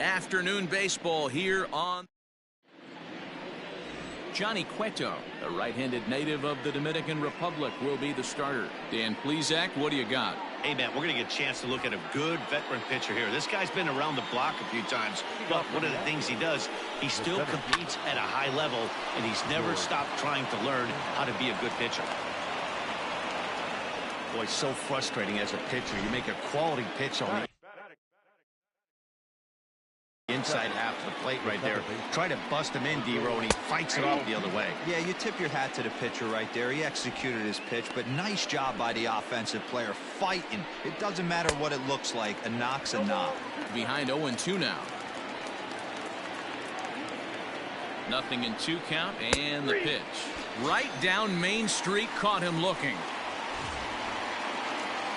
Afternoon baseball here on Johnny Cueto, the right-handed native of the Dominican Republic, will be the starter. Dan Plesac, what do you got? Hey, man, we're going to get a chance to look at a good veteran pitcher here. This guy's been around the block a few times, but one of the things he does, he still competes at a high level, and he's never stopped trying to learn how to be a good pitcher. Boy, so frustrating as a pitcher. You make a quality pitch on the inside half of the plate right there. Try to bust him in, D-Row, and he fights it off the other way. Yeah, you tip your hat to the pitcher right there. He executed his pitch, but nice job by the offensive player fighting. It doesn't matter what it looks like. A knock's a knock. Behind 0-2 now. Nothing in 2 count, and the pitch. Right down Main Street, caught him looking.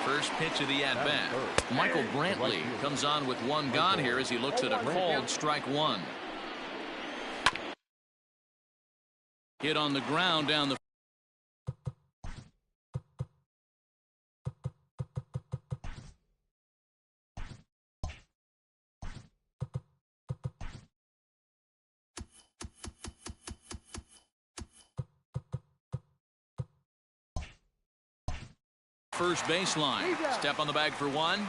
First pitch of the at-bat. Michael Brantley comes on with 1 gone here as he looks at a called strike 1. Hit on the ground down the first baseline. Step on the bag for 1.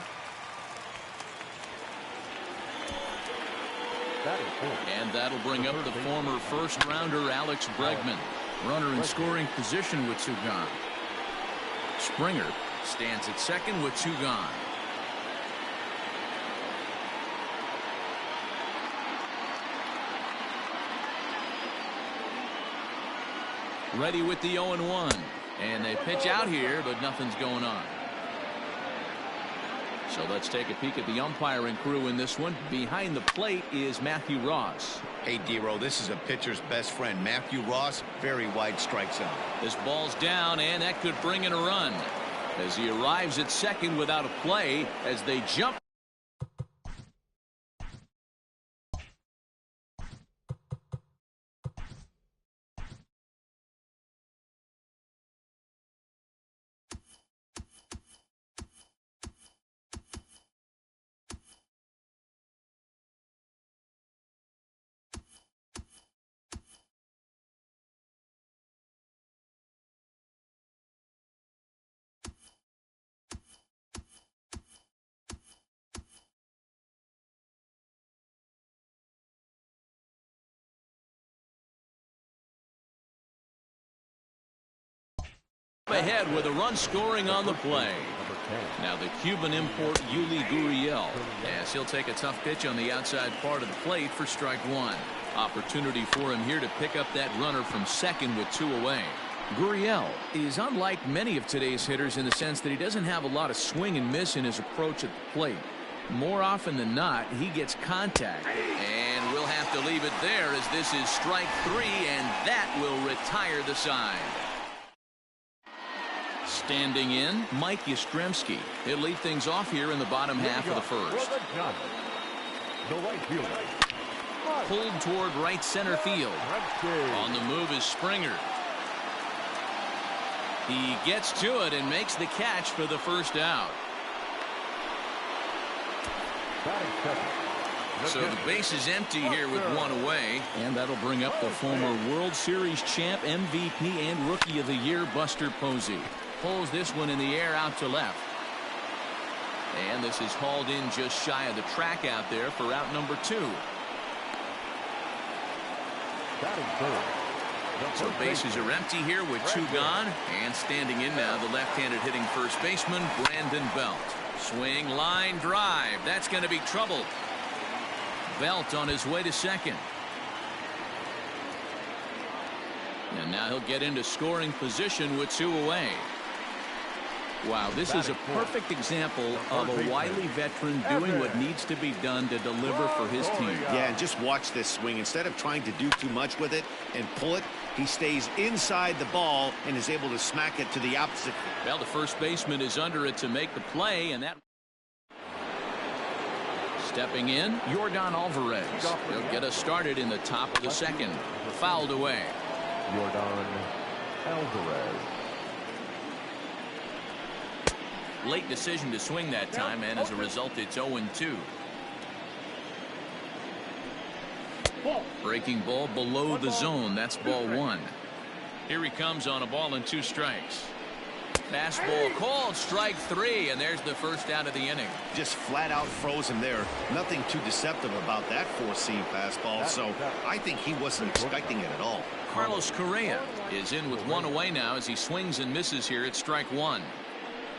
And that'll bring up the former first-rounder Alex Bregman. Runner in scoring position with 2 gone. Springer stands at second with 2 gone. Ready with the 0-1. And they pitch out here, but nothing's going on. So let's take a peek at the umpiring crew in this one. Behind the plate is Matthew Ross. Hey, D-Row, this is a pitcher's best friend. Matthew Ross, very wide strike zone. This ball's down, and that could bring in a run. As he arrives at second without a play as they jump. Ahead with a run scoring on the play. Now the Cuban import Yuli Gurriel, as he'll take a tough pitch on the outside part of the plate for strike 1. Opportunity for him here to pick up that runner from second with 2 away. Gurriel is unlike many of today's hitters in the sense that he doesn't have a lot of swing and miss in his approach at the plate. More often than not, he gets contact, and we'll have to leave it there as this is strike 3, and that will retire the side. Standing in, Mike Yastrzemski. He'll lead things off here in the bottom half of the first. Pulled toward right center field. On the move is Springer. He gets to it and makes the catch for the first out. So the base is empty here with 1 away, and that'll bring up the former World Series champ, MVP, and Rookie of the Year, Buster Posey. Pulls this one in the air out to left. And this is hauled in just shy of the track out there for out number 2. So bases are empty here with 2 gone. And standing in now, the left-handed hitting first baseman, Brandon Belt. Swing, line, drive. That's going to be trouble. Belt on his way to second. And now he'll get into scoring position with 2 away. Wow, this is a perfect example of a wily veteran doing what needs to be done to deliver for his team. Yeah, and just watch this swing. Instead of trying to do too much with it and pull it, he stays inside the ball and is able to smack it to the opposite. Well, the first baseman is under it to make the play, and that. Stepping in, Yordan Alvarez. He'll get us started in the top of the second. Fouled away. Yordan Alvarez. Late decision to swing that time, and as a result, it's 0-2. Breaking ball below the zone. That's ball one. Here he comes on a ball and 2 strikes. Fastball called, strike 3, and there's the first out of the inning. Just flat out froze him there. Nothing too deceptive about that 4-seam fastball, so I think he wasn't expecting it at all. Carlos Correa is in with 1 away now as he swings and misses here at strike 1.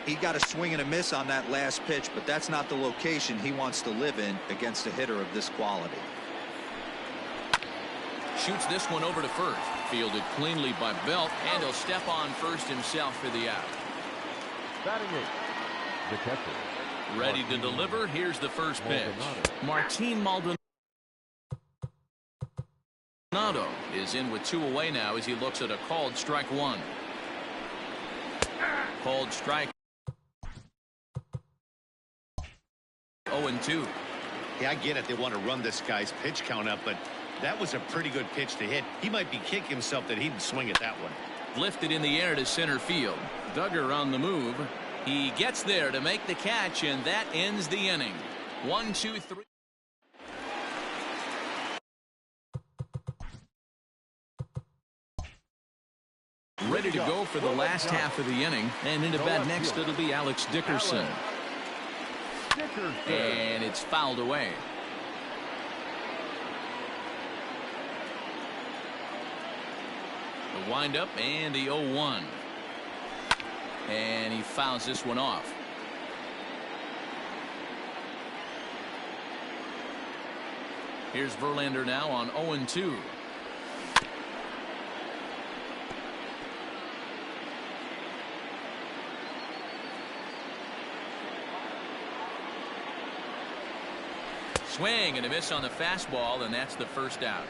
He got a swing and a miss on that last pitch, but that's not the location he wants to live in against a hitter of this quality. Shoots this one over to first. Fielded cleanly by Belt, and he'll step on first himself for the out. Batting 8, the catcher. Ready to deliver. Here's the first pitch. Martin Maldonado is in with 2 away now as he looks at a called strike 1. Called strike. 0-2. Yeah, I get it. They want to run this guy's pitch count up, but that was a pretty good pitch to hit. He might be kicking himself that he didn't swing at that one. Lifted in the air to center field. Duggar on the move. He gets there to make the catch, and that ends the inning. 1, 2, 3. Ready to go for the last half of the inning, and into bat next it'll be Alex Dickerson. And it's fouled away. The windup and the 0-1. And he fouls this one off. Here's Verlander now on 0-2. Swing and a miss on the fastball, and that's the first out.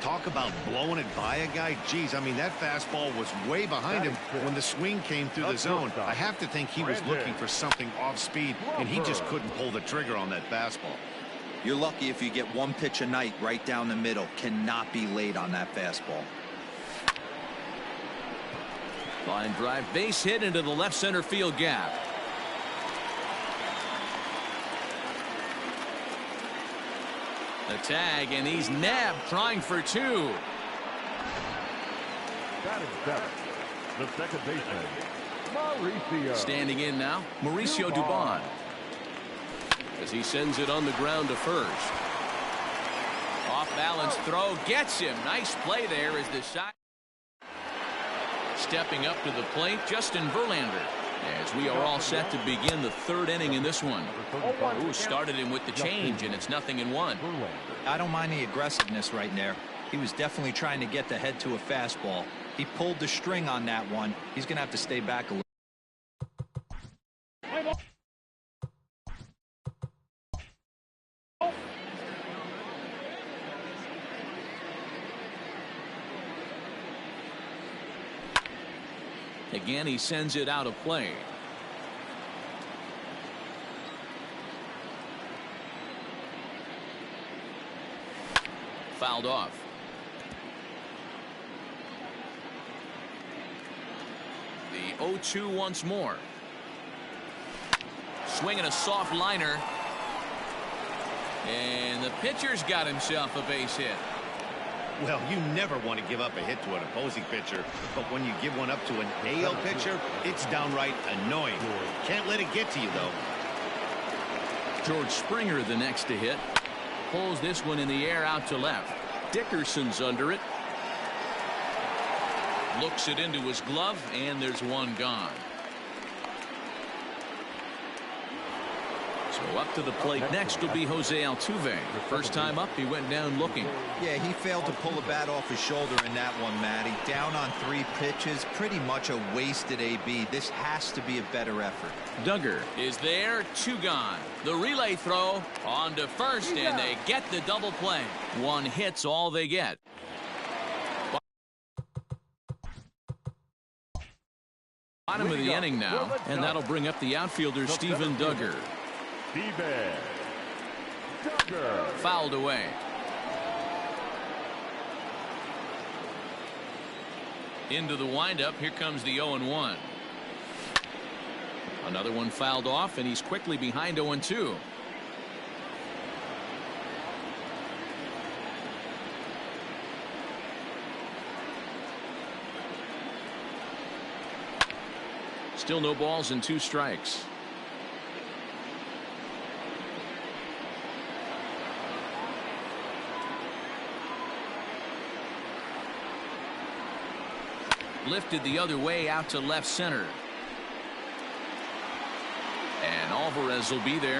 Talk about blowing it by a guy. Geez, I mean, that fastball was way behind him when the swing came through the zone. I have to think he was looking for something off speed, and he just couldn't pull the trigger on that fastball. You're lucky if you get 1 pitch a night right down the middle. Cannot be late on that fastball. Line drive, base hit into the left center field gap. The tag, and he's nabbed, trying for 2. Batting 7, the second baseman, Mauricio. Standing in now, Mauricio Dubon, as he sends it on the ground to first. Off balance throw, gets him. Nice play there as the shot. Stepping up to the plate, Justin Verlander, as we are all set to begin the 3rd inning in this one. Ooh, started him with the change, and it's 0-1. I don't mind the aggressiveness right there. He was definitely trying to get the head to a fastball. He pulled the string on that one. He's going to have to stay back a little. Again, he sends it out of play. Fouled off. The 0-2 once more. Swinging a soft liner. And the pitcher's got himself a base hit. Well, you never want to give up a hit to an opposing pitcher, but when you give one up to an AL pitcher, it's downright annoying. Can't let it get to you, though. George Springer the next to hit. Pulls this one in the air out to left. Dickerson's under it. Looks it into his glove, and there's one gone. So up to the plate next will be Jose Altuve. First time up, he went down looking. Yeah, he failed to pull the bat off his shoulder in that one, Matty. Down on 3 pitches, pretty much a wasted AB. This has to be a better effort. Duggar is there, 2 gone. The relay throw on to first, and they get the double play. 1 hit's all they get. Bottom of the inning now, and that'll bring up the outfielder Steven Duggar. Duggar. Fouled away. Into the windup. Here comes the 0-1. Another one fouled off, and he's quickly behind 0-2. Still no balls and 2 strikes. Lifted the other way out to left center. And Alvarez will be there.